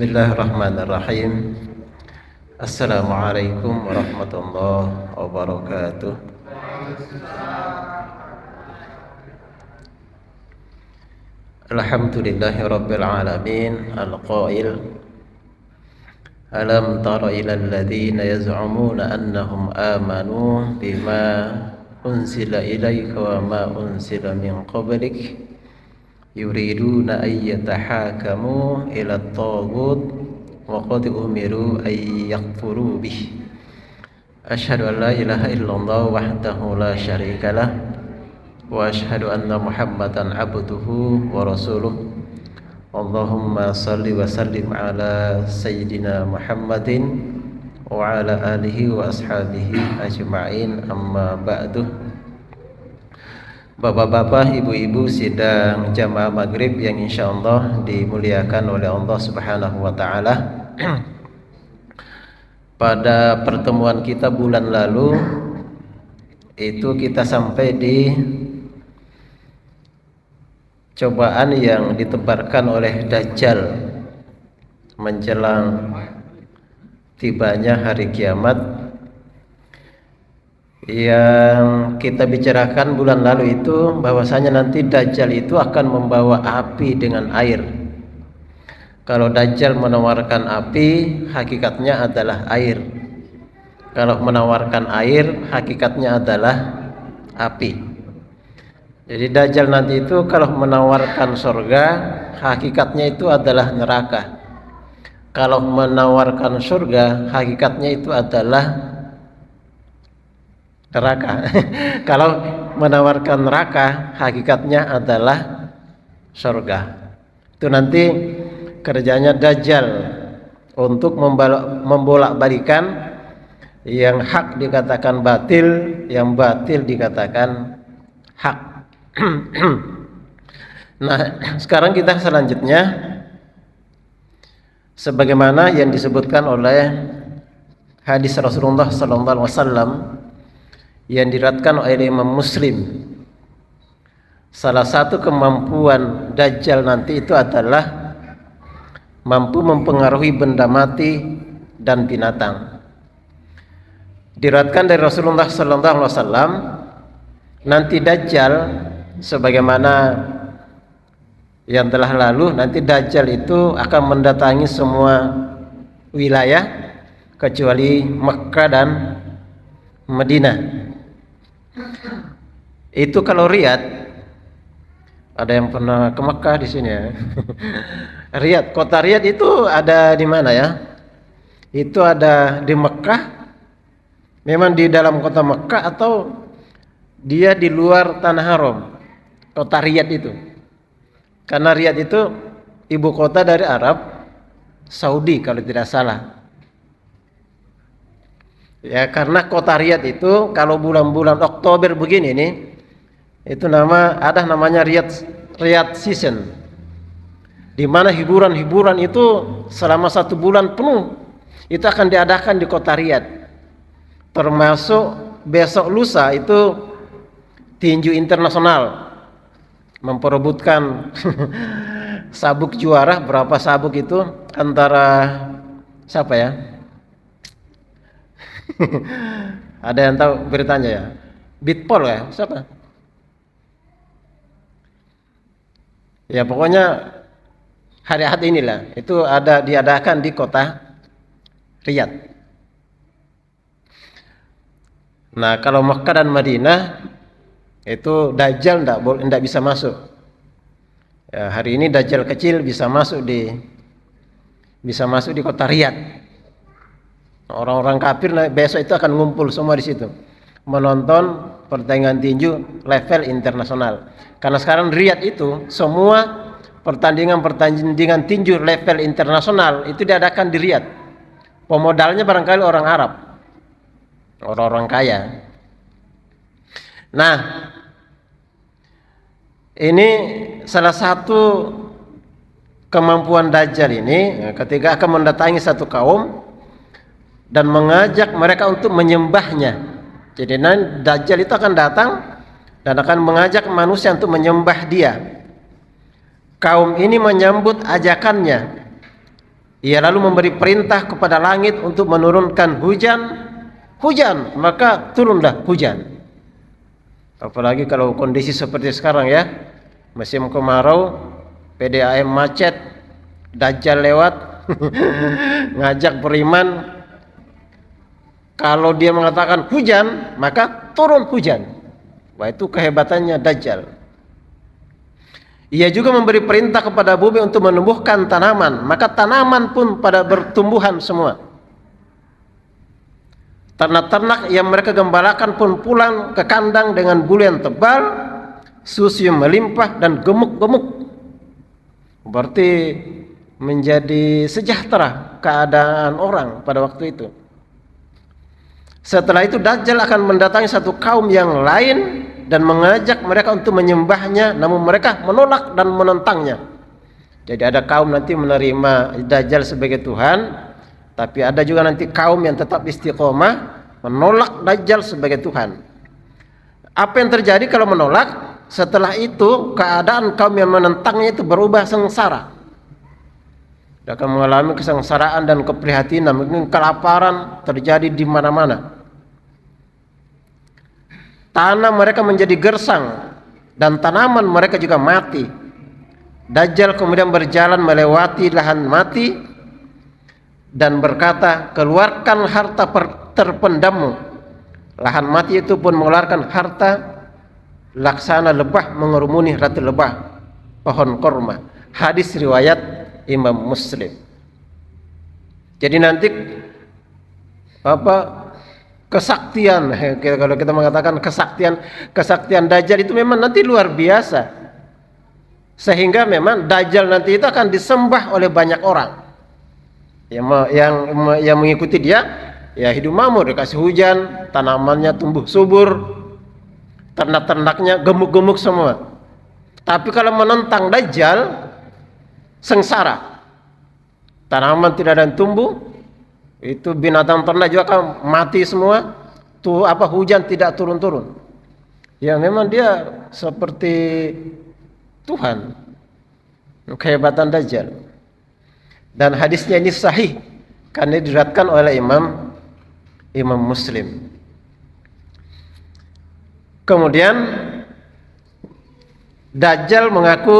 Bismillahirrahmanirrahim. Assalamualaikum warahmatullahi wabarakatuh. Alhamdulillahirabbil alamin. Al-qail alam tara ilal ladzina yaz'umuna annahum amanu bima unzila ilaika wa ma unzila min qablik yuriduna ay yatahakamu ila at-taghut wa qad umiru ay yakfuru bih. Asyhadu an la ilaha illallah wahdahu la syarikalah wa asyhadu anna Muhammadan abduhu wa rasuluh. Allahumma salli wa sallim ala sayyidina Muhammadin wa ala alihi wa ashabihi ajma'in, amma ba'du. Bapak-bapak, ibu-ibu sidang jamaah maghrib yang insyaallah dimuliakan oleh Allah Subhanahu wa ta'ala. Pada pertemuan kita bulan lalu itu kita sampai di cobaan yang ditebarkan oleh Dajjal menjelang tibanya hari kiamat. Yang kita bicarakan bulan lalu itu bahwasanya nanti Dajjal itu akan membawa api dengan air. Kalau Dajjal menawarkan api, hakikatnya adalah air. Kalau menawarkan air, hakikatnya adalah api. Jadi Dajjal nanti itu kalau menawarkan surga, hakikatnya itu adalah neraka. Kalau menawarkan surga, hakikatnya itu adalah neraka. Kalau menawarkan neraka, hakikatnya adalah surga. Itu nanti kerjanya Dajjal untuk membolak-balikan yang hak dikatakan batil, yang batil dikatakan hak. Nah, sekarang kita selanjutnya sebagaimana yang disebutkan oleh hadis Rasulullah sallallahu alaihi wasallam yang diriwayatkan oleh Imam Muslim. Salah satu kemampuan Dajjal nanti itu adalah mampu mempengaruhi benda mati dan binatang. Diriwayatkan dari Rasulullah sallallahu alaihi wasallam, nanti Dajjal sebagaimana yang telah lalu, nanti Dajjal itu akan mendatangi semua wilayah kecuali Mekah dan Madinah. Itu kalau Riyadh, ada yang pernah ke Mekah di sini ya? Riyadh, kota Riyadh itu ada di mana ya? Itu ada di Mekah. Memang di dalam kota Mekah atau dia di luar tanah haram? Kota Riyadh itu. Karena Riyadh itu ibu kota dari Arab Saudi kalau tidak salah. Ya, karena kota Riyadh itu kalau bulan-bulan Oktober begini nih, itu namanya Riyadh Season, di mana hiburan-hiburan itu selama 1 bulan penuh itu akan diadakan di kota Riyadh. Termasuk besok lusa itu tinju internasional, memperebutkan sabuk juara. Berapa sabuk itu antara siapa ya? Ada yang tahu beritanya ya? Bitpol ya? Siapa? Ya pokoknya hari-hari inilah itu diadakan di kota Riyadh. Nah, kalau Makkah dan Madinah itu Dajjal tidak bisa masuk. Ya, hari ini Dajjal kecil bisa masuk di kota Riyadh. Orang-orang kafir besok itu akan ngumpul semua di situ menonton pertandingan tinju level internasional. Karena sekarang Riyadh itu semua pertandingan tinju level internasional itu diadakan di Riyadh. Pemodalnya barangkali orang Arab, orang-orang kaya. Nah, ini salah satu kemampuan Dajjal ini ketika akan mendatangi satu kaum dan mengajak mereka untuk menyembahnya. Jadi nanti Dajjal itu akan datang dan akan mengajak manusia untuk menyembah dia. Kaum ini menyambut ajakannya Ia lalu memberi perintah kepada langit untuk menurunkan hujan, maka turunlah hujan. Apalagi kalau kondisi seperti sekarang ya, musim kemarau, PDAM macet, Dajjal lewat, ngajak beriman. Kalau dia mengatakan hujan, maka turun hujan. Wah, itu kehebatannya Dajjal. Ia juga memberi perintah kepada bumi untuk menumbuhkan tanaman, maka tanaman pun pada bertumbuhan semua. Ternak-ternak yang mereka gembalakan pun pulang ke kandang dengan bulu yang tebal, susu yang melimpah dan gemuk-gemuk. Berarti menjadi sejahtera keadaan orang pada waktu itu. Setelah itu Dajjal akan mendatangi satu kaum yang lain dan mengajak mereka untuk menyembahnya, namun mereka menolak dan menentangnya. Jadi ada kaum nanti menerima Dajjal sebagai Tuhan, tapi ada juga nanti kaum yang tetap istiqomah menolak Dajjal sebagai Tuhan. Apa yang terjadi kalau menolak? Setelah itu keadaan kaum yang menentangnya itu berubah sengsara. Dia akan mengalami kesengsaraan dan keprihatinan, mungkin kelaparan terjadi di mana-mana. Tanah mereka menjadi gersang dan tanaman mereka juga mati. Dajjal kemudian berjalan melewati lahan mati dan berkata, keluarkan harta terpendammu. Lahan mati itu pun mengeluarkan harta laksana lebah mengerumuni ratu lebah pohon korma. Hadis riwayat Imam Muslim. Jadi nanti kesaktian, kalau kita mengatakan kesaktian Dajjal itu memang nanti luar biasa, sehingga memang Dajjal nanti itu akan disembah oleh banyak orang yang mengikuti dia. Ya hidup makmur, dikasih hujan, tanamannya tumbuh subur, ternak-ternaknya gemuk-gemuk semua. Tapi kalau menentang Dajjal, sengsara, tanaman tidak ada yang tumbuh, itu binatang ternak juga akan mati semua. Tuh hujan tidak turun-turun. Ya memang dia seperti Tuhan. Kehebatan Dajjal. Dan hadisnya ini sahih karena diriwayatkan oleh Imam Muslim. Kemudian Dajjal mengaku,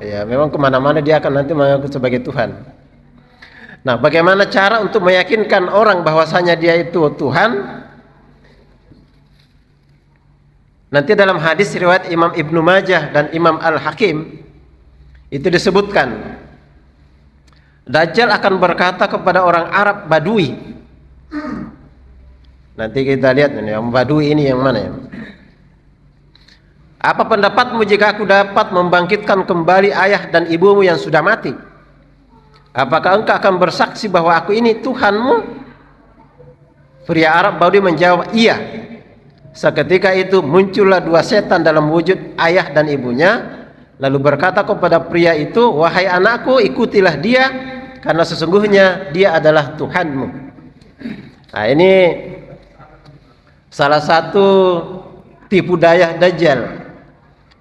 ya memang kemana-mana dia akan nanti mengaku sebagai Tuhan. Nah, bagaimana cara untuk meyakinkan orang bahwasanya dia itu Tuhan? Nanti dalam hadis riwayat Imam Ibnu Majah dan Imam Al-Hakim itu disebutkan, Dajjal akan berkata kepada orang Arab Badui. Nanti kita lihat ini yang Badui ini yang mana ya? Apa pendapatmu jika aku dapat membangkitkan kembali ayah dan ibumu yang sudah mati? Apakah engkau akan bersaksi bahwa aku ini Tuhanmu? Pria Arab Badui menjawab, iya. Seketika itu muncullah dua setan dalam wujud ayah dan ibunya, lalu berkata kepada pria itu, wahai anakku, ikutilah dia, karena sesungguhnya dia adalah Tuhanmu. Nah, ini salah satu tipu daya Dajjal.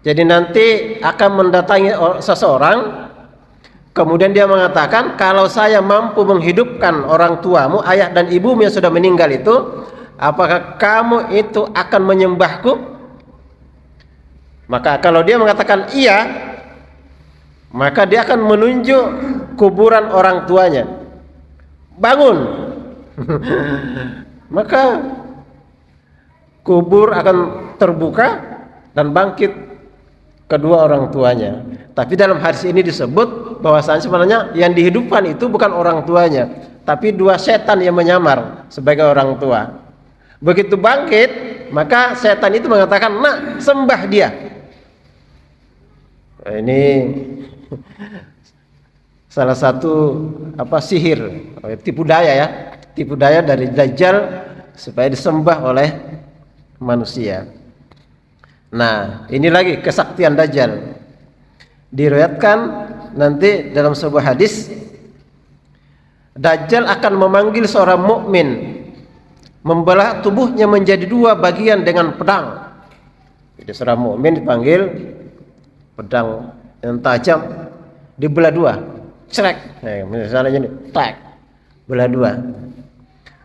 Jadi nanti akan mendatangi seseorang, kemudian dia mengatakan, kalau saya mampu menghidupkan orang tuamu, ayah dan ibumu yang sudah meninggal itu, apakah kamu itu akan menyembahku? Maka kalau dia mengatakan iya, maka dia akan menunjuk kuburan orang tuanya. Bangun. Maka kubur akan terbuka dan bangkit kedua orang tuanya. Tapi dalam hadis ini disebut bahwasanya sebenarnya yang dihidupkan itu bukan orang tuanya, tapi dua setan yang menyamar sebagai orang tua. Begitu bangkit, maka setan itu mengatakan, nak, sembah dia. Ini salah satu sihir, tipu daya ya, tipu daya dari Dajjal supaya disembah oleh manusia. Nah, ini lagi kesaktian Dajjal. Diriwayatkan nanti dalam sebuah hadis, Dajjal akan memanggil seorang mukmin, membelah tubuhnya menjadi dua bagian dengan pedang. Jadi seorang mukmin dipanggil, pedang yang tajam dibelah dua. Cerek. Misalnya ini, tak. Belah dua.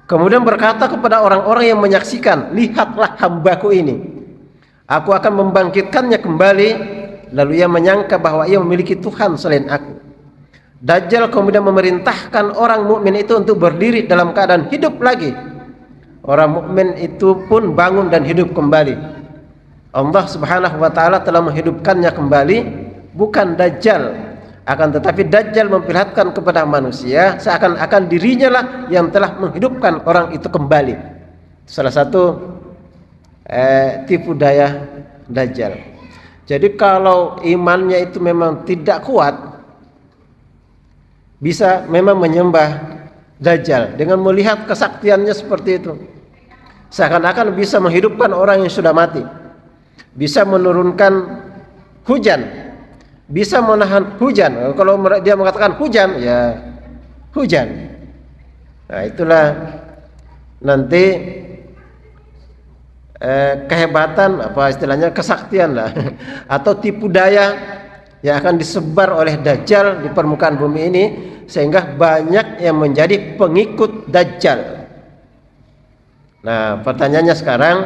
Kemudian berkata kepada orang-orang yang menyaksikan, lihatlah hambaku ini. Aku akan membangkitkannya kembali. Lalu ia menyangka bahwa ia memiliki Tuhan selain aku. Dajjal kemudian memerintahkan orang mukmin itu untuk berdiri dalam keadaan hidup lagi. Orang mukmin itu pun bangun dan hidup kembali. Allah Subhanahu wa taala telah menghidupkannya kembali, bukan Dajjal. Akan tetapi Dajjal memperlihatkan kepada manusia seakan-akan dirinya lah yang telah menghidupkan orang itu kembali. Salah satu tipu daya Dajjal. Jadi kalau imannya itu memang tidak kuat, bisa memang menyembah Dajjal dengan melihat kesaktiannya seperti itu. Seakan-akan bisa menghidupkan orang yang sudah mati, bisa menurunkan hujan, bisa menahan hujan. Kalau dia mengatakan hujan, ya hujan. Nah, itulah nanti kehebatan, apa istilahnya, kesaktian lah atau tipu daya yang akan disebar oleh Dajjal di permukaan bumi ini, sehingga banyak yang menjadi pengikut Dajjal. Nah, pertanyaannya sekarang,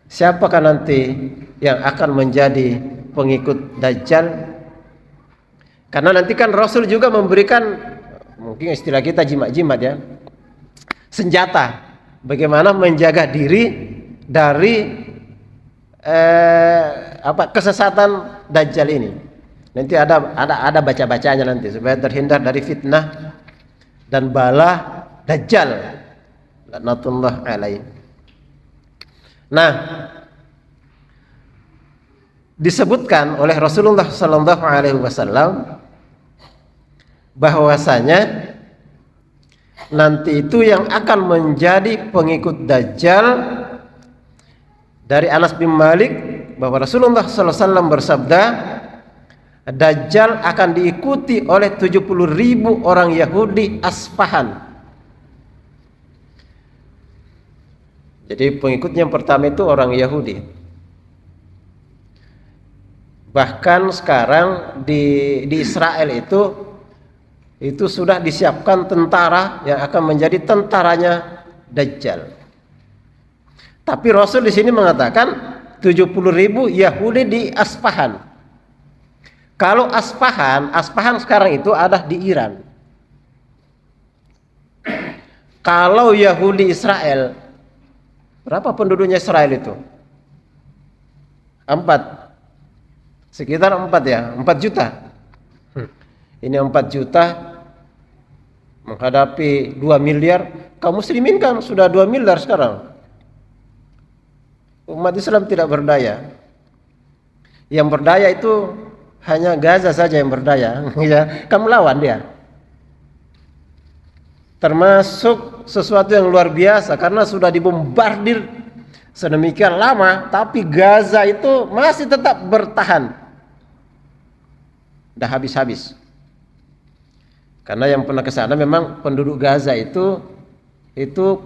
siapakah nanti yang akan menjadi pengikut Dajjal? Karena nanti kan Rasul juga memberikan, mungkin istilah kita jimat-jimat ya, senjata bagaimana menjaga diri dari kesesatan Dajjal ini. Nanti ada baca-bacanya nanti supaya terhindar dari fitnah dan bala Dajjal. Laknatullah alaihi. Nah, disebutkan oleh Rasulullah sallallahu alaihi wasallam bahwasanya nanti itu yang akan menjadi pengikut Dajjal. Dari Anas bin Malik bahwa Rasulullah sallallahu alaihi wasallam bersabda, Dajjal akan diikuti oleh 70.000 orang Yahudi Asfahan. Jadi pengikutnya yang pertama itu orang Yahudi. Bahkan sekarang di Israel itu sudah disiapkan tentara yang akan menjadi tentaranya Dajjal. Tapi Rasul di sini mengatakan 70.000 Yahudi di Asfahan. Kalau Asfahan sekarang itu ada di Iran. Kalau Yahudi Israel, berapa penduduknya Israel itu? 4. Sekitar 4 ya, 4 juta. Ini 4 juta menghadapi 2 miliar. Kaum muslimin kan sudah 2 miliar sekarang. Umat Islam tidak berdaya. Yang berdaya itu hanya Gaza saja yang berdaya. Ya, kamu lawan dia. Termasuk sesuatu yang luar biasa karena sudah dibombardir sedemikian lama, tapi Gaza itu masih tetap bertahan. Dah habis-habis. Karena yang pernah ke sana memang penduduk Gaza itu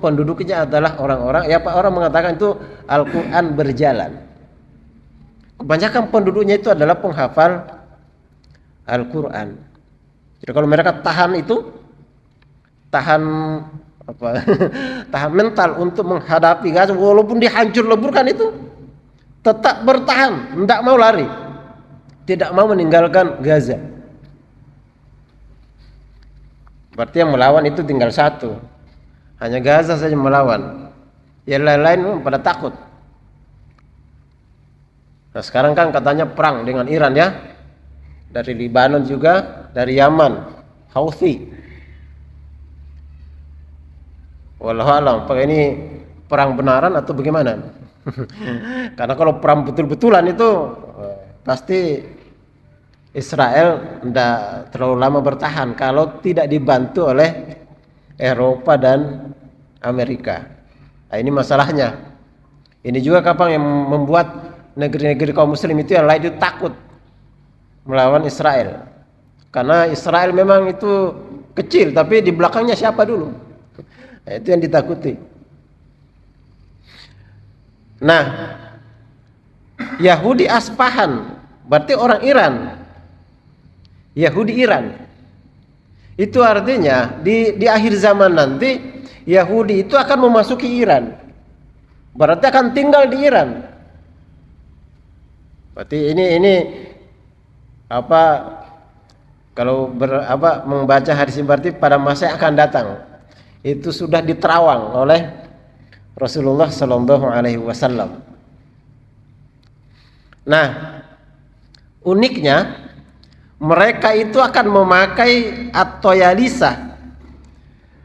penduduknya adalah orang-orang, ya Pak, orang mengatakan itu Al-Quran berjalan. Kebanyakan penduduknya itu adalah penghafal Al-Quran. Jadi kalau mereka tahan tahan mental untuk menghadapi Gaza, walaupun dihancur leburkan itu tetap bertahan, tidak mau lari, tidak mau meninggalkan Gaza. Berarti yang melawan itu tinggal satu. Hanya Gaza saja melawan. Yang lain-lain pada takut. Nah, sekarang kan katanya perang dengan Iran ya. Dari Libanon juga, dari Yaman, Houthi. Wallahu a'lam, apakah ini perang benaran atau bagaimana? Karena kalau perang betul-betulan itu pasti Israel tidak terlalu lama bertahan kalau tidak dibantu oleh Eropa dan Amerika. Nah, ini masalahnya. Ini juga kapan yang membuat negeri-negeri kaum muslim itu yang lain itu takut melawan Israel. Karena Israel memang itu kecil, tapi di belakangnya siapa dulu? Nah, itu yang ditakuti. Nah, Yahudi Asfahan berarti orang Iran. Yahudi Iran. Itu artinya di akhir zaman nanti Yahudi itu akan memasuki Iran. Berarti akan tinggal di Iran. Berarti ini apa, kalau membaca hadis ini berarti pada masa yang akan datang itu sudah diterawang oleh Rasulullah Sallallahu Alaihi Wasallam. Nah, uniknya mereka itu akan memakai at-toyalisah.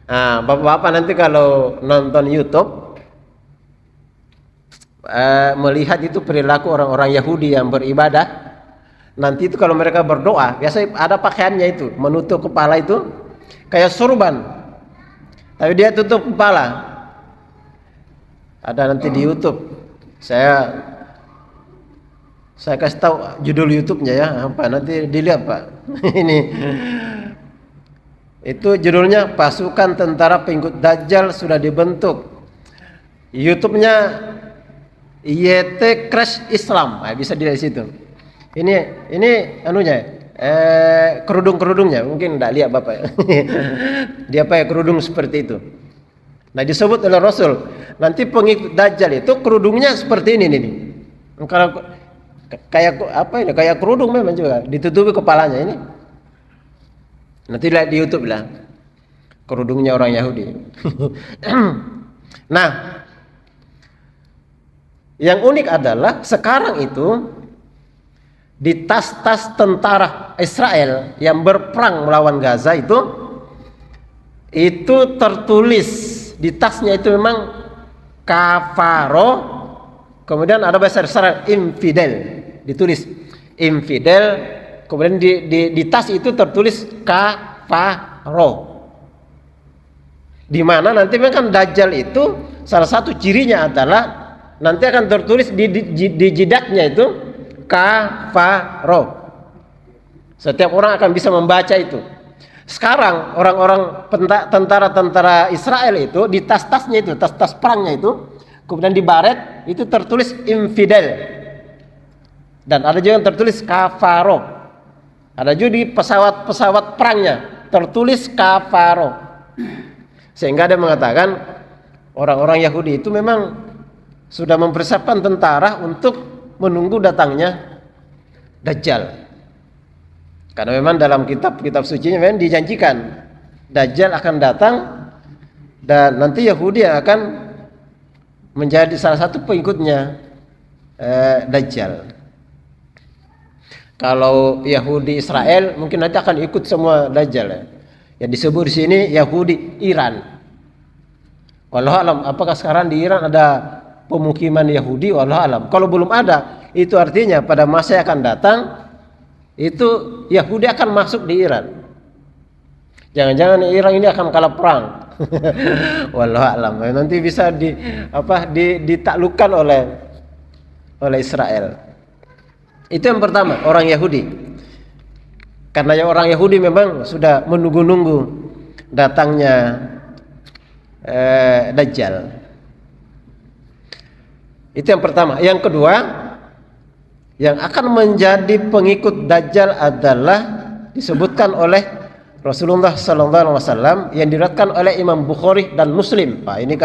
Nah, bapak-bapak nanti kalau nonton YouTube melihat itu perilaku orang-orang Yahudi yang beribadah. Nanti itu kalau mereka berdoa, biasanya ada pakaiannya itu menutup kepala itu kayak surban, tapi dia tutup kepala. Ada nanti di YouTube. Saya kasih tahu judul YouTube-nya ya, apa nanti dilihat Pak. Ini itu judulnya Pasukan Tentara Pengikut Dajjal Sudah Dibentuk. YouTube-nya YT Crash Islam. Nah, bisa dilihat di situ. Ini anunya kerudung-kerudungnya mungkin enggak lihat Bapak. Dia pakai kerudung seperti itu. Nah, disebut oleh Rasul, nanti pengikut Dajjal itu kerudungnya seperti ini nih. Kalau kayak apa ini? Kayak kerudung memang juga, ditutupi kepalanya ini. Nanti lihat di YouTube lah. Kerudungnya orang Yahudi. Nah, yang unik adalah sekarang itu di tas-tas tentara Israel yang berperang melawan Gaza itu tertulis di tasnya itu memang kafaro, kemudian ada bahasa Israel infidel, ditulis infidel, kemudian di tas itu tertulis kafaro. Di mana nanti memang Dajjal itu salah satu cirinya adalah nanti akan tertulis di jidatnya itu kafaro. Setiap orang akan bisa membaca itu. Sekarang orang-orang tentara Israel itu di tas-tasnya itu, tas-tas perangnya itu, kemudian di baret itu tertulis infidel. Dan ada juga yang tertulis kafaro. Ada juga di pesawat perangnya tertulis kafaro. Sehingga dia mengatakan orang-orang Yahudi itu memang sudah mempersiapkan tentara untuk menunggu datangnya Dajjal. Karena memang dalam kitab sucinya memang dijanjikan Dajjal akan datang dan nanti Yahudi akan menjadi salah satu pengikutnya Dajjal. Kalau Yahudi Israel mungkin nanti akan ikut semua Dajjal ya. Yang disebut di sini Yahudi Iran. Wallahu alam, apakah sekarang di Iran ada pemukiman Yahudi? Wallahu alam. Kalau belum ada, itu artinya pada masa yang akan datang itu Yahudi akan masuk di Iran. Jangan-jangan Iran ini akan kalah perang. Wallahu alam. Nanti bisa ditaklukkan oleh Israel. Itu yang pertama, orang Yahudi. Karena orang Yahudi memang sudah menunggu-nunggu datangnya Dajjal. Itu yang pertama. Yang kedua, yang akan menjadi pengikut Dajjal adalah disebutkan oleh Rasulullah Sallallahu Alaihi Wasallam yang diriwayatkan oleh Imam Bukhari dan Muslim. Pak, ini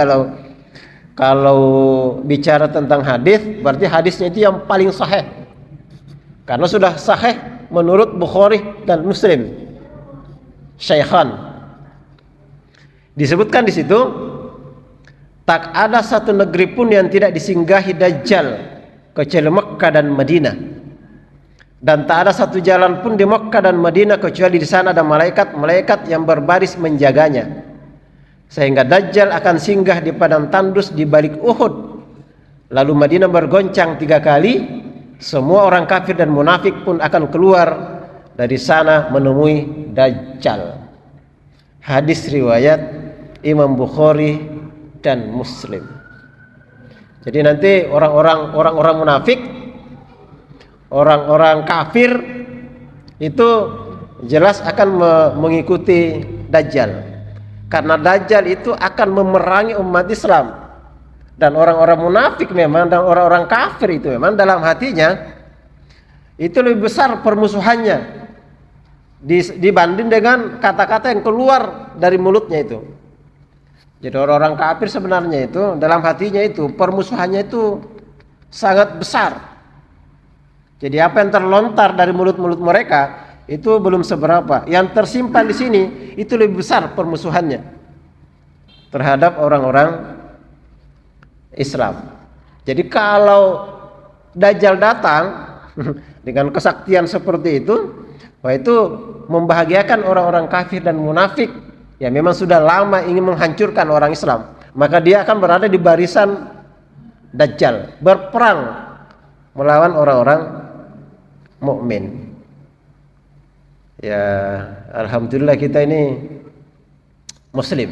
kalau bicara tentang hadis, berarti hadisnya itu yang paling sahih. Karena sudah sahih menurut Bukhari dan Muslim. Syaikhan. Disebutkan di situ, tak ada satu negeri pun yang tidak disinggahi Dajjal kecuali Mekkah dan Madinah. Dan tak ada satu jalan pun di Mekkah dan Madinah kecuali di sana ada malaikat yang berbaris menjaganya. Sehingga Dajjal akan singgah di padang tandus di balik Uhud. Lalu Madinah bergoncang 3 kali. Semua orang kafir dan munafik pun akan keluar dari sana menemui Dajjal. Hadis riwayat Imam Bukhari dan Muslim. Jadi nanti orang-orang munafik, orang-orang kafir itu jelas akan mengikuti Dajjal. Karena Dajjal itu akan memerangi umat Islam. Dan orang-orang munafik memang dan orang-orang kafir itu memang dalam hatinya itu lebih besar permusuhannya dibanding dengan kata-kata yang keluar dari mulutnya itu. Jadi orang-orang kafir sebenarnya itu dalam hatinya itu permusuhannya itu sangat besar. Jadi apa yang terlontar dari mulut-mulut mereka itu belum seberapa. Yang tersimpan di sini itu lebih besar permusuhannya terhadap orang-orang Islam. Jadi kalau Dajjal datang dengan kesaktian seperti itu, wah itu membahagiakan orang-orang kafir dan munafik yang memang sudah lama ingin menghancurkan orang Islam. Maka dia akan berada di barisan Dajjal, berperang melawan orang-orang mukmin. Ya, alhamdulillah kita ini muslim.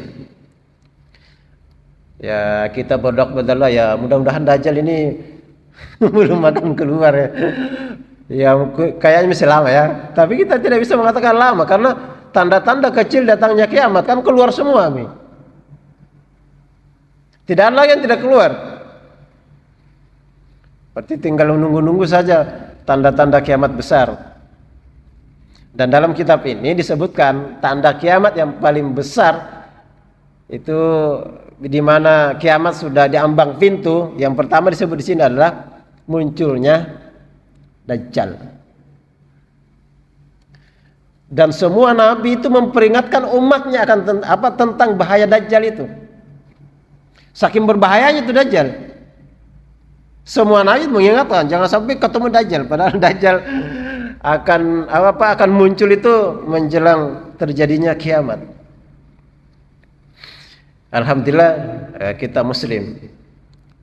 Ya, kita berdoa ya mudah-mudahan Dajjal ini belum akan keluar ya. Ya kayaknya masih lama ya. Tapi kita tidak bisa mengatakan lama karena tanda-tanda kecil datangnya kiamat kan keluar semua nih. Tidak ada lagi yang tidak keluar. Berarti tinggal menunggu-nunggu saja tanda-tanda kiamat besar. Dan dalam kitab ini disebutkan tanda kiamat yang paling besar itu di mana kiamat sudah diambang pintu. Yang pertama disebut di sini adalah munculnya Dajjal. Dan semua nabi itu memperingatkan umatnya akan tentang bahaya Dajjal itu. Saking berbahayanya itu Dajjal. Semua nabi mengingatkan jangan sampai ketemu Dajjal, padahal Dajjal akan muncul itu menjelang terjadinya kiamat. Alhamdulillah kita muslim.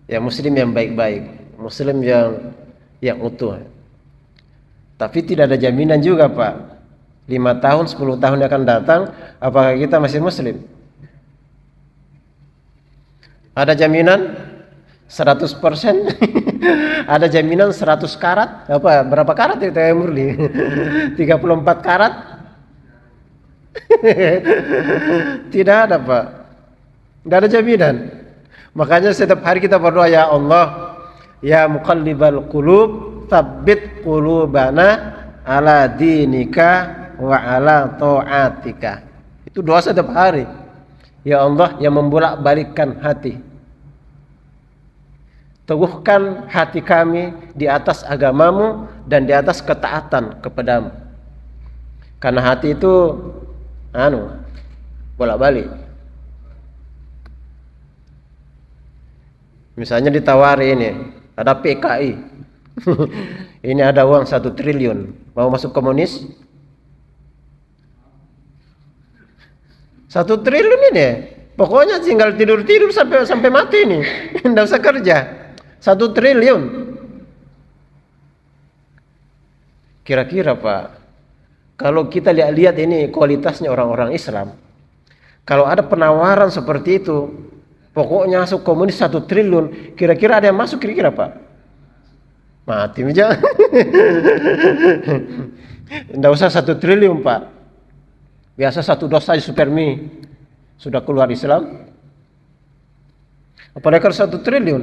Ya muslim yang baik-baik, muslim yang utuh. Tapi tidak ada jaminan juga, Pak. 5 tahun, 10 tahun yang akan datang, apakah kita masih muslim? Ada jaminan 100%? Ada jaminan 100 karat? Berapa karat itu ya Murli? 34 karat? Tidak ada, Pak. Tidak ada jaminan. Makanya setiap hari kita berdoa, ya Allah, ya muqallibal qulub, tsabbit qulubana ala dinika wa ala ta'atika. Itu doa setiap hari. Ya Allah yang membolak-balikkan hati, teguhkan hati kami di atas agamamu dan di atas ketaatan kepadamu. Karena hati itu bolak-balik. Misalnya ditawari ini, ada PKI. Ini ada uang 1 triliun. Mau masuk komunis? 1 triliun ini. Pokoknya tinggal tidur-tidur sampai mati ini. Tidak usah kerja. 1 triliun. Kira-kira, Pak, kalau kita lihat ini kualitasnya orang-orang Islam, kalau ada penawaran seperti itu, pokoknya masuk komunis 1 triliun, kira-kira ada yang masuk kira-kira, Pak? Mati aja. Tidak usah 1 triliun, Pak. Biasa 1 dos saja Supermi sudah keluar Islam. Apalagi kalau 1 triliun.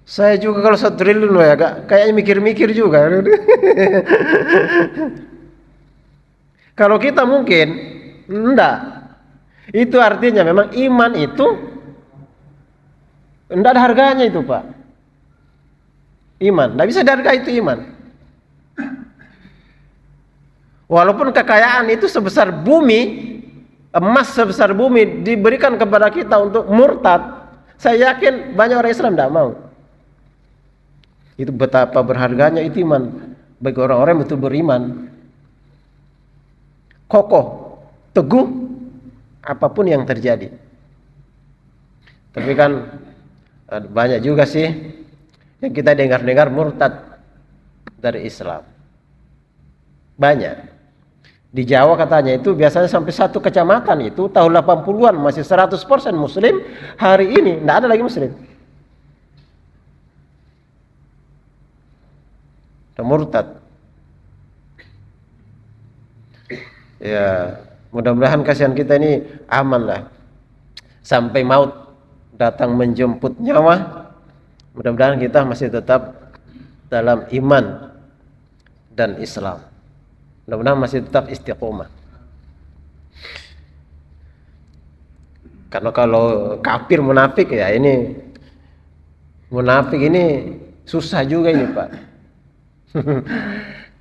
Saya juga kalau 1 triliun ya kayaknya mikir-mikir juga. Kalau kita mungkin enggak. Itu artinya memang iman itu enggak ada harganya itu, Pak. Iman, enggak bisa dihargai itu iman. Walaupun kekayaan itu sebesar bumi, emas sebesar bumi diberikan kepada kita untuk murtad, saya yakin banyak orang Islam tidak mau. Itu betapa berharganya itu iman bagi orang-orang yang betul beriman, kokoh, teguh, apapun yang terjadi. Tapi kan banyak juga sih yang kita dengar-dengar murtad dari Islam. Banyak. Di Jawa katanya itu biasanya sampai 1 kecamatan itu tahun 80-an masih 100% muslim, hari ini tidak ada lagi muslim. Murtad. Ya, mudah-mudahan kasihan kita ini aman lah. Sampai maut datang menjemput nyawa, mudah-mudahan kita masih tetap dalam iman dan Islam. Mudah-mudahan masih tetap istiqomah. Karena kalau kafir munafik ya ini munafik ini susah juga ini Pak.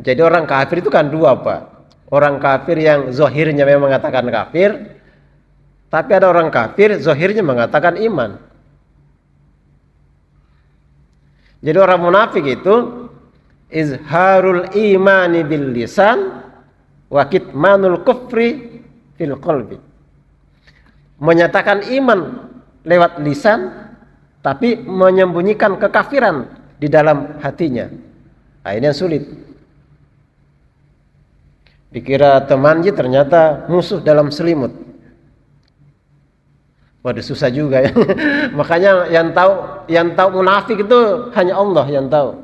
Jadi orang kafir itu kan dua Pak. Orang kafir yang zahirnya memang mengatakan kafir, tapi ada orang kafir zahirnya mengatakan iman. Jadi orang munafik itu izharul imani bil lisan wa kitmanul kufri fil qalbi. Menyatakan iman lewat lisan tapi menyembunyikan kekafiran di dalam hatinya. Nah, ini yang sulit. Dikira temannya ternyata musuh dalam selimut. Waduh, susah juga ya. Makanya yang tahu munafik itu hanya Allah yang tahu.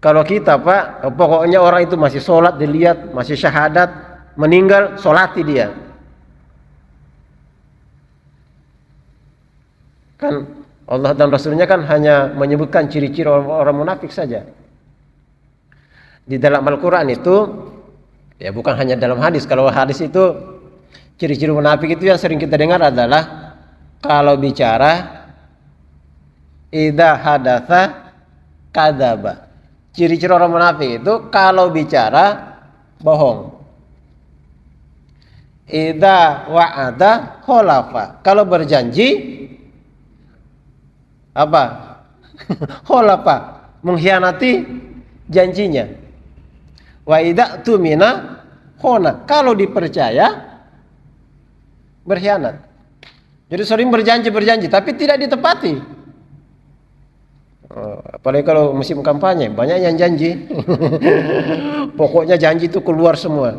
Kalau kita Pak, pokoknya orang itu masih sholat dilihat, masih syahadat, meninggal sholati dia. Kan Allah dan Rasulnya kan hanya menyebutkan ciri-ciri orang munafik saja. Di dalam Al-Quran itu, ya bukan hanya dalam hadis. Kalau hadis itu, ciri-ciri munafik itu yang sering kita dengar adalah kalau bicara, idza hadatsa kadzaba. Ciri-ciri orang munafik itu kalau bicara bohong. Idza wa'ada khalafa. Kalau berjanji apa? Khalafa, mengkhianati janjinya. Wa idza tumina khona. Kalau dipercaya berkhianat. Jadi sering berjanji tapi tidak ditepati. Apalagi kalau musim kampanye, banyak yang janji. Pokoknya janji itu keluar semua.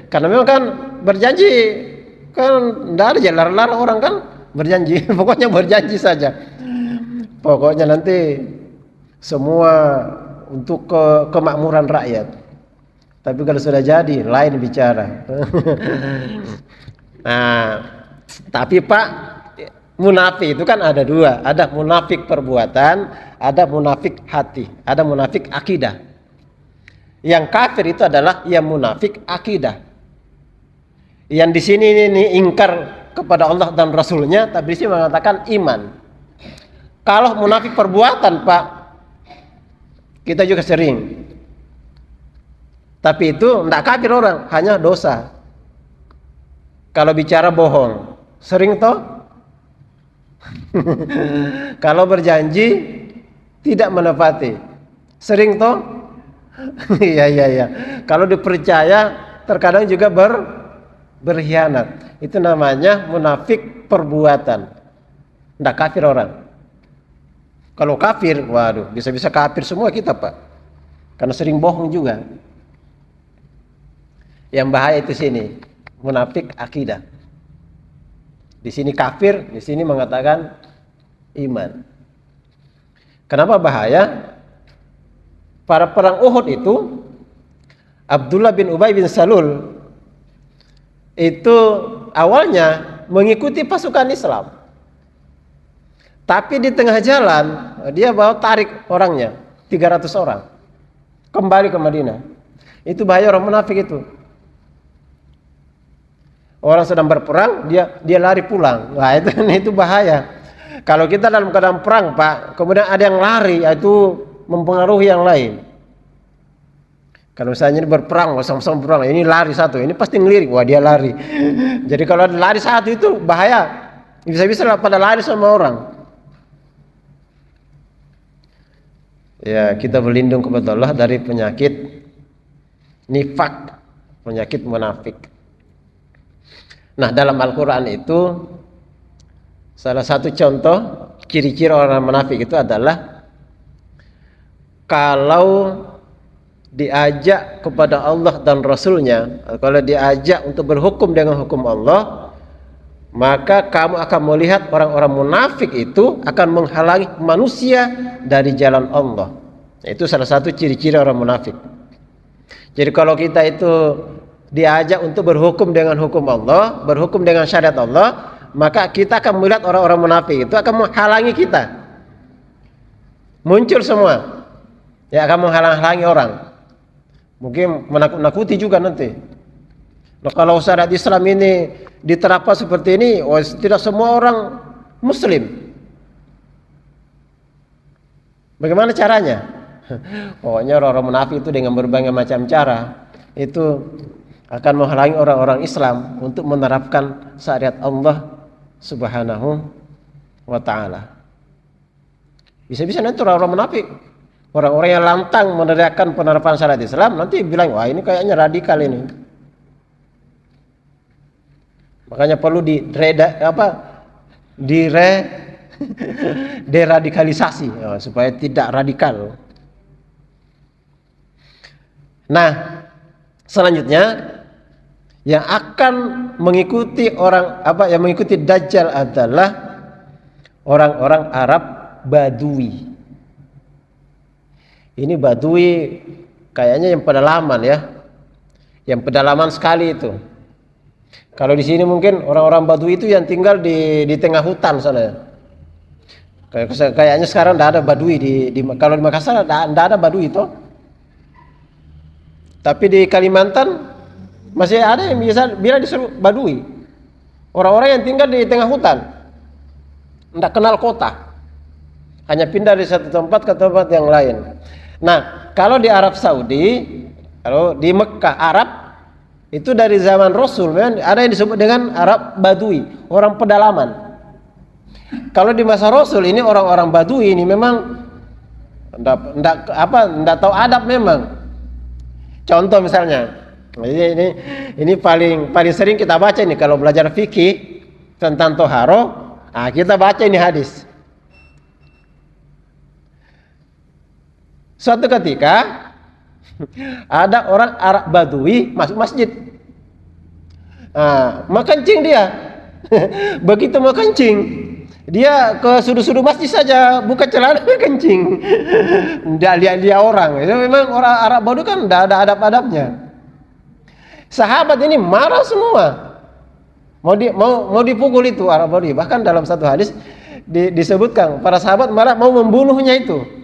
Karena memang kan berjanji kan tidak ada larang-larang orang kan berjanji. Pokoknya berjanji saja. Pokoknya nanti semua untuk kemakmuran rakyat. Tapi kalau sudah jadi lain bicara. Nah, tapi Pak, munafik itu kan ada dua. Ada munafik perbuatan, ada munafik hati, ada munafik akidah. Yang kafir itu adalah yang munafik akidah. Yang di sini ini ingkar kepada Allah dan Rasulnya, tapi di sini mengatakan iman. Kalau munafik perbuatan Pak, kita juga sering. Tapi itu tidak kafir orang, hanya dosa. Kalau bicara bohong, sering toh? Kalau berjanji tidak menepati, sering toh? Iya. Kalau dipercaya terkadang juga berkhianat. Itu namanya munafik perbuatan. Tidak kafir orang. Kalau kafir, waduh, bisa-bisa kafir semua kita Pak. Karena sering bohong juga. Yang bahaya itu sini, munafik akidah. Di sini kafir, di sini mengatakan iman. Kenapa bahaya? Pada perang Uhud itu, Abdullah bin Ubay bin Salul itu awalnya mengikuti pasukan Islam. Tapi di tengah jalan dia bawa tarik orangnya, 300 orang. Kembali ke Madinah. Itu bahaya orang munafik itu. Orang sedang berperang, dia lari pulang. Nah, itu bahaya. Kalau kita dalam keadaan perang, Pak, kemudian ada yang lari, itu mempengaruhi yang lain. Kalau misalnya ini berperang, sama-sama berperang, ini lari satu, ini pasti ngelirik, wah dia lari. Jadi kalau ada lari satu itu bahaya. Bisa-bisa pada lari sama orang. Ya, kita berlindung kepada Allah dari penyakit nifak, penyakit munafik. Nah, dalam Al-Quran itu salah satu contoh ciri-ciri orang munafik itu adalah kalau diajak kepada Allah dan Rasulnya, kalau diajak untuk berhukum dengan hukum Allah, maka kamu akan melihat orang-orang munafik itu akan menghalangi manusia dari jalan Allah. Itu salah satu ciri-ciri orang munafik. Jadi kalau kita itu diajak untuk berhukum dengan hukum Allah, berhukum dengan syariat Allah, maka kita akan melihat orang-orang munafik itu akan menghalangi kita. Muncul semua. Ya, akan menghalang-halangi orang. Mungkin menakut-nakuti juga nanti. Nah, kalau syariat Islam ini diterapkan seperti ini, tidak semua orang Muslim. Bagaimana caranya? Pokoknya orang-orang munafik itu dengan berbagai macam cara itu akan menghalangi orang-orang Islam untuk menerapkan syariat Allah Subhanahu wa ta'ala. Bisa-bisa nanti orang-orang munafik, orang-orang yang lantang meneriakkan penerapan syariat Islam, nanti bilang, wah ini kayaknya radikal ini. Makanya perlu deradikalisasi ya, supaya tidak radikal. Nah, selanjutnya yang akan mengikuti mengikuti Dajjal adalah orang-orang Arab Badui. Ini Badui kayaknya yang pedalaman ya. Yang pedalaman sekali itu. Kalau di sini mungkin orang-orang Badui itu yang tinggal di tengah hutan sana. Kayaknya sekarang tidak ada Badui kalau di Makassar tidak ada Badui itu. Tapi di Kalimantan masih ada yang bila disebut Badui. Orang-orang yang tinggal di tengah hutan. Tidak kenal kota. Hanya pindah dari satu tempat ke tempat yang lain. Nah, kalau di Arab Saudi, kalau di Mekah Arab, itu dari zaman Rasul ada yang disebut dengan Arab Badui, orang pedalaman. Kalau di masa Rasul ini orang-orang Badui ini memang enggak tahu adab memang. Contoh misalnya, ini paling sering kita baca ini kalau belajar fikih tentang toharo, kita baca ini hadis. Suatu ketika ada orang Arab Badui masuk masjid, mau kencing dia. Begitu mau kencing, dia ke sudut-sudut masjid saja, buka celana kencing. Tidak lihat dia orang. Itu memang orang Arab Badui kan tidak ada adab-adabnya. Sahabat ini marah semua, mau dipukul itu Arab Badui. Bahkan dalam satu hadis disebutkan para sahabat marah mau membunuhnya itu.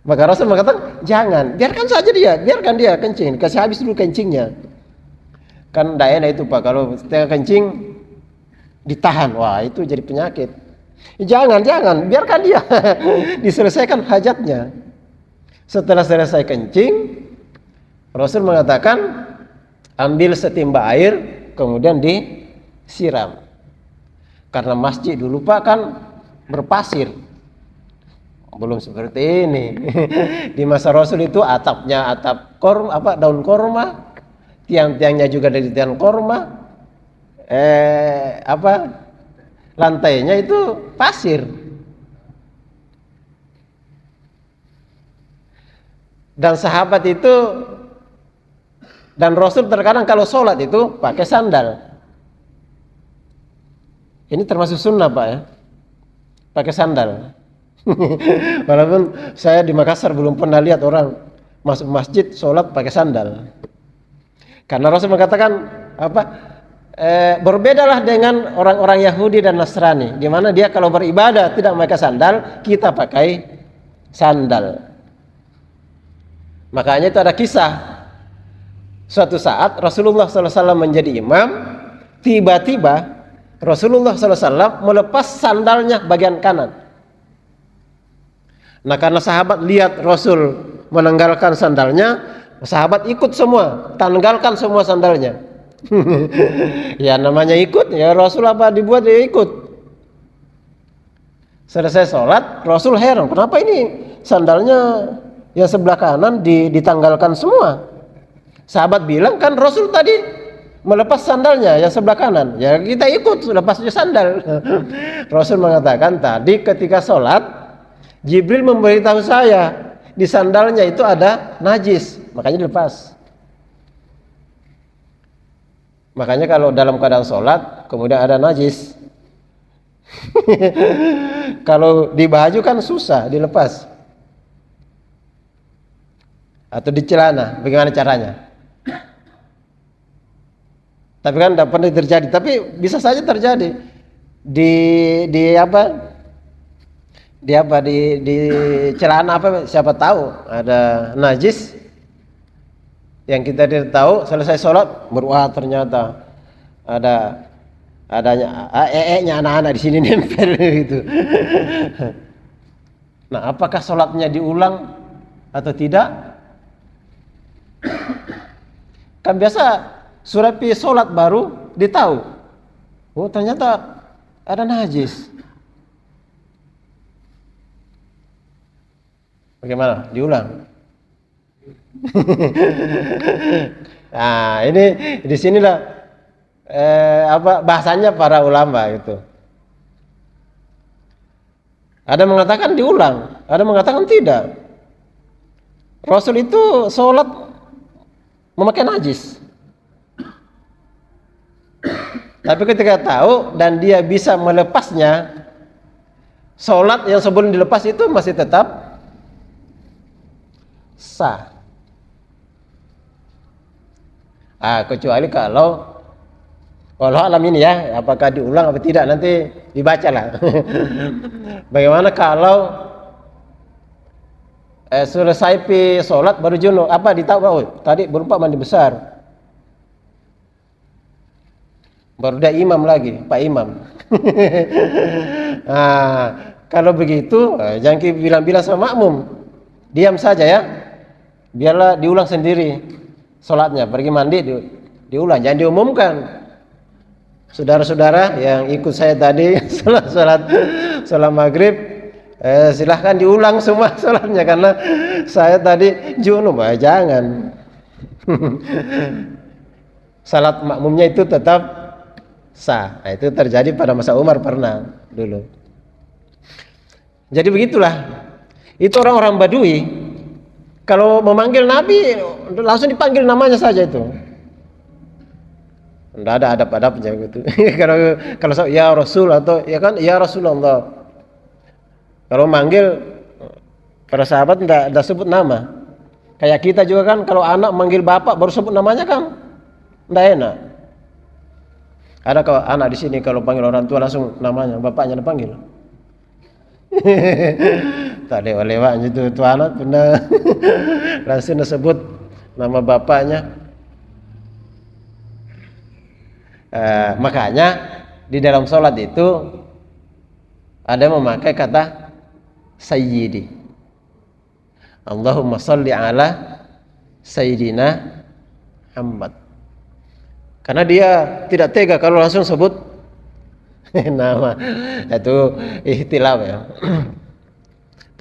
Maka Rasul mengatakan, jangan, biarkan saja dia, biarkan dia kencing, kasih habis dulu kencingnya. Kan tidak enak itu Pak, kalau setengah kencing ditahan, wah itu jadi penyakit. Jangan, biarkan dia diselesaikan hajatnya. Setelah selesai kencing, Rasul mengatakan, ambil setimba air, kemudian disiram. Karena masjid dulu Pak kan berpasir. Belum seperti ini. Di masa Rasul itu atapnya atap daun korma, tiang-tiangnya juga dari tiang korma, lantainya itu pasir. Dan sahabat itu dan Rasul terkadang kalau sholat itu pakai sandal. Ini termasuk sunnah Pak ya, pakai sandal. Walaupun saya di Makassar belum pernah lihat orang masuk masjid sholat pakai sandal. Karena Rasul mengatakan berbedalah dengan orang-orang Yahudi dan Nasrani, di mana dia kalau beribadah tidak pakai sandal, kita pakai sandal. Makanya itu ada kisah. Suatu saat Rasulullah SAW menjadi imam, tiba-tiba Rasulullah SAW melepas sandalnya bagian kanan. Nah, karena sahabat lihat Rasul menanggalkan sandalnya, sahabat ikut semua, tanggalkan semua sandalnya. Ya namanya ikut, ya Rasul apa dibuat dia ikut. Selesai sholat, Rasul heran, kenapa ini sandalnya yang sebelah kanan ditanggalkan semua? Sahabat bilang, kan Rasul tadi melepas sandalnya yang sebelah kanan, ya kita ikut lepas sandal. Rasul mengatakan, tadi ketika sholat Jibril memberitahu saya di sandalnya itu ada najis, makanya dilepas. Makanya kalau dalam keadaan sholat kemudian ada najis, kalau di baju kan susah dilepas, atau di celana, bagaimana caranya? Tapi kan tidak pernah terjadi, tapi bisa saja terjadi di celana siapa tahu ada najis, Yang kita tidak tahu, selesai sholat, wah ternyata adanya nya anak-anak di sini nempel gitu. Nah, apakah sholatnya diulang atau tidak? Kan biasa surapi sholat baru ditahu. Oh ternyata ada najis. Bagaimana? Diulang. Nah, ini di sinilah bahasanya para ulama gitu. Ada mengatakan diulang, ada mengatakan tidak. Rasul itu sholat memakai najis. Tapi ketika tahu dan dia bisa melepasnya, sholat yang sebelum dilepas itu masih tetap sah. Kecuali kalau alam ini ya, apakah diulang atau tidak nanti dibaca lah. Bagaimana kalau selesai sholat baru junub, ditahu tadi berupa mandi besar, baru dia imam lagi, Pak Imam. Kalau begitu jangan bilang-bilang sama makmum, diam saja ya, biarlah diulang sendiri sholatnya, pergi mandi diulang, jangan diumumkan. Saudara-saudara yang ikut saya tadi sholat maghrib, silahkan diulang semua sholatnya karena saya tadi junub. Jangan. Salat makmumnya itu tetap sah. Nah, itu terjadi pada masa Umar pernah dulu. Jadi begitulah. Itu orang-orang Badui kalau memanggil Nabi langsung dipanggil namanya saja itu. Tidak ada adab-adabnya gitu. kalau ya Rasul atau ya kan ya Rasulullah. Kalau manggil para sahabat tidak sebut nama. Kayak kita juga kan kalau anak manggil bapak baru sebut namanya kan tidak enak. Ada kalau anak di sini kalau panggil orang tua langsung namanya bapaknya dipanggil. Tak lewat-lewat itu anak pernah langsung disebut nama bapaknya. Makanya di dalam sholat itu ada yang memakai kata sayyidi. Allahumma salli ala sayyidina Muhammad. Karena dia tidak tega kalau langsung sebut nama. Itu ikhtilaf ya.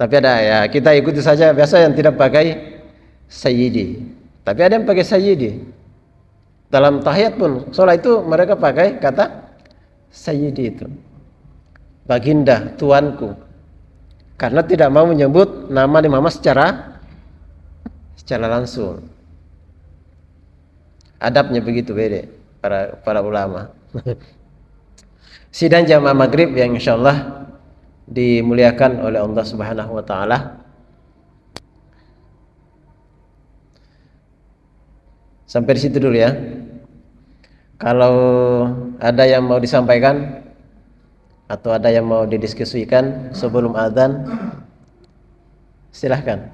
Tapi ada ya, kita ikuti saja biasa yang tidak pakai sayyidi. Tapi ada yang pakai sayyidi. Dalam tahiyat pun sholat itu mereka pakai kata sayyidi itu, baginda, tuanku, karena tidak mau menyebut nama Imam secara langsung. Adabnya begitu beda para ulama. Sidang jamaah maghrib yang insyaallah dimuliakan oleh Allah Subhanahu wa taala. Sampai di situ dulu ya. Kalau ada yang mau disampaikan atau ada yang mau didiskusikan sebelum azan, silahkan.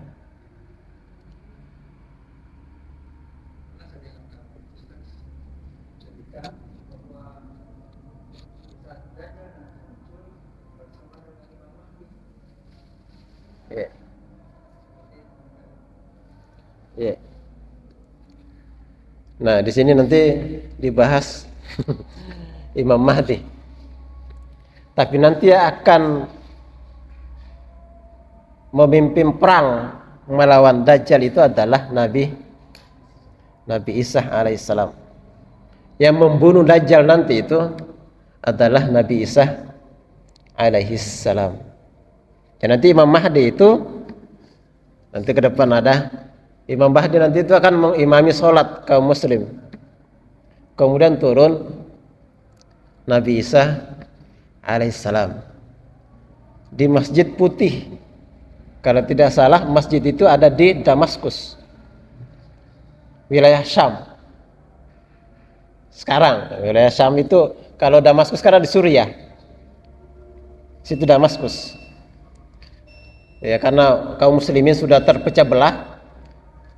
Ya. Ya. Nah, di sini nanti dibahas Imam Mahdi. Tapi nanti akan memimpin perang melawan Dajjal itu adalah Nabi Isa alaihissalam. Yang membunuh Dajjal nanti itu adalah Nabi Isa alaihissalam. Dan nanti Imam Mahdi itu nanti ke depan ada Imam Mahdi nanti itu akan mengimami sholat kaum muslim. Kemudian turun Nabi Isa alaihissalam di Masjid Putih. Kalau tidak salah masjid itu ada di Damaskus, wilayah Syam. Sekarang wilayah Syam itu, kalau Damaskus sekarang di Suriah, situ Damaskus. Ya karena kaum muslimin sudah terpecah belah.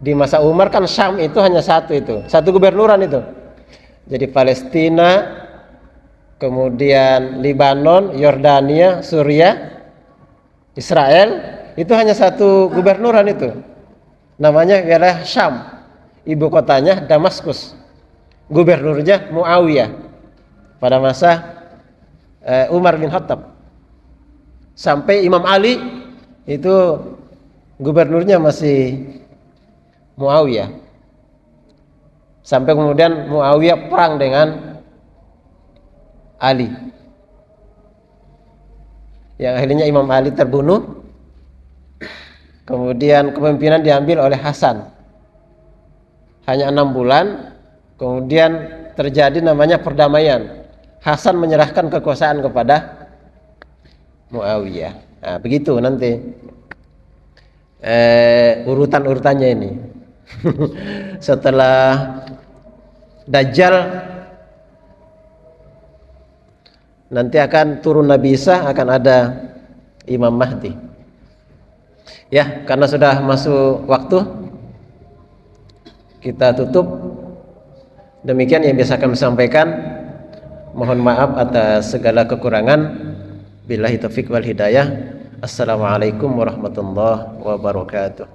Di masa Umar kan Syam itu hanya satu gubernuran itu. Jadi Palestina, kemudian Libanon, Yordania, Suriah, Israel, itu hanya satu gubernuran itu. Namanya wilayah Syam. Ibu kotanya Damaskus. Gubernurnya Muawiyah pada masa Umar bin Khattab. Sampai Imam Ali itu gubernurnya masih Muawiyah. Sampai kemudian Muawiyah perang dengan Ali. Yang akhirnya Imam Ali terbunuh. Kemudian kepemimpinan diambil oleh Hasan. Hanya 6 bulan. Kemudian terjadi namanya perdamaian. Hasan menyerahkan kekuasaan kepada Muawiyah. Nah, begitu nanti urutan-urutannya ini. Setelah Dajjal nanti akan turun Nabi Isa, akan ada Imam Mahdi. Ya, karena sudah masuk waktu, kita tutup. Demikian yang bisa kami sampaikan. Mohon maaf atas segala kekurangan. Billahi taufiq wal hidayah. Assalamualaikum warahmatullahi wabarakatuh.